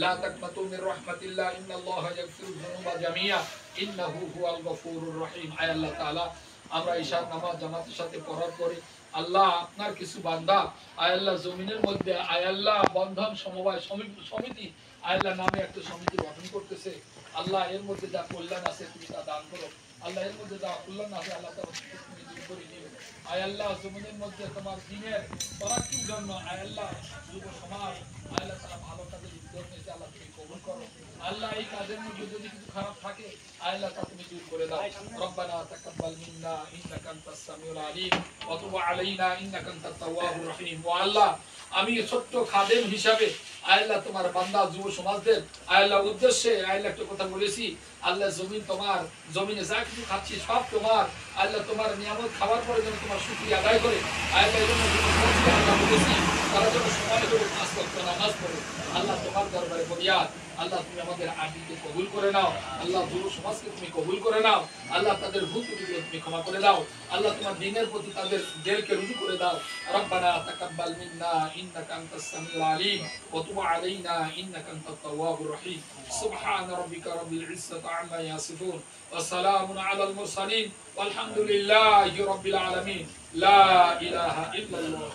লা তাকনাতু মির রাহমাতিল্লাহ ইন্নাল্লাহা ইয়াগফিরুয যুনুবা জামিআ ইন্নাহু হুয়াল গফুরুর রহিম। আয় আল্লাহ তাআলা, আমরা ঈশার নামাজ জামাতের সাথে পড়ার পরে আল্লাহ আপনার কিছু বান্দা আয় আল্লাহ জমিনের মধ্যে আয় আল্লাহ বন্ধন সমবায় সমিতি আয় আল্লাহ নামে একটা সমিতি গঠন করতেছে। আল্লাহ এর মধ্যে যা কল্যাণ আছে তুমি তা দান করো। আল্লাহ এর মধ্যে যা কল্যাণ আছে আল্লাহ তা তুমি দূর করে দিও। আয় আল্লাহ জমিনের মধ্যে তোমার দিনের তরাক্কির জন্য আয় আল্লাহ যুব সমাজ আয় আল্লাহ তারা ভালো কাজে উদ্যোগ নিয়েছে, আল্লাহ তুমি কবুল করো। আল্লাহ এই কাজের মধ্যে যদি কিছু খারাপ থাকে আয় আল্লাহ তা তুমি দূর করে দাও। রব্বানা তাকাব্বাল মিন্না ইন্নাকা আনতাস সামিউল আলিম ওয়া তুব আলাইনা ইন্নাকা আনতাত তাওয়াবুর রহিম। ও আল্লাহ, আমি ছোট্ট খাদেম হিসাবে আয় আল্লাহ তোমার বান্দা যুব সমাজদের আয় আল্লাহ উদ্দেশ্যে আয় আল্লাহ একটা কথা বলেছি। আল্লাহ জমিন তোমার, জমিনে যা কিছু খাচ্ছি সব তোমার। আল্লাহ তোমার নিয়ামত খাওয়ার পরে যেন তোমার শুকরিয়া আদায় করে আয় আল্লাহ এজন্য আল্লাহ বলেছি তারা যেন সময় করে 5 ওয়াক্ত নামাজ পড়ে। আল্লাহ তোমার দরবারে ফরিয়াদ, আল্লাহ তুমি আমাদের আদিকে কবুল করে নাও। আল্লাহ যুব সমাজকে তুমি কবুল করে নাও। আল্লাহ তাদের ভুল ত্রুটিগুলো তুমি ক্ষমা করে দাও। আল্লাহ তোমার দ্বীনের প্রতি তাদের দিলকে রুজু করে দাও। রব্বানা তাকাব্বাল মিন্না ইন্নাকা আনতাস সামিউল আলিম ওয়া তুব আলাইনা ইন্নাকা আনতাত তাওয়াবুর রহিম। সুবহান রাব্বিকা রাব্বিল ইজ্জাতি আম্মা ইয়াসিফুন ওয়া সালামুন আলাল মুরসালিন ওয়ালহামদুলিল্লাহি রাব্বিল আলামিন। লা ইলাহা ইল্লাল্লাহ।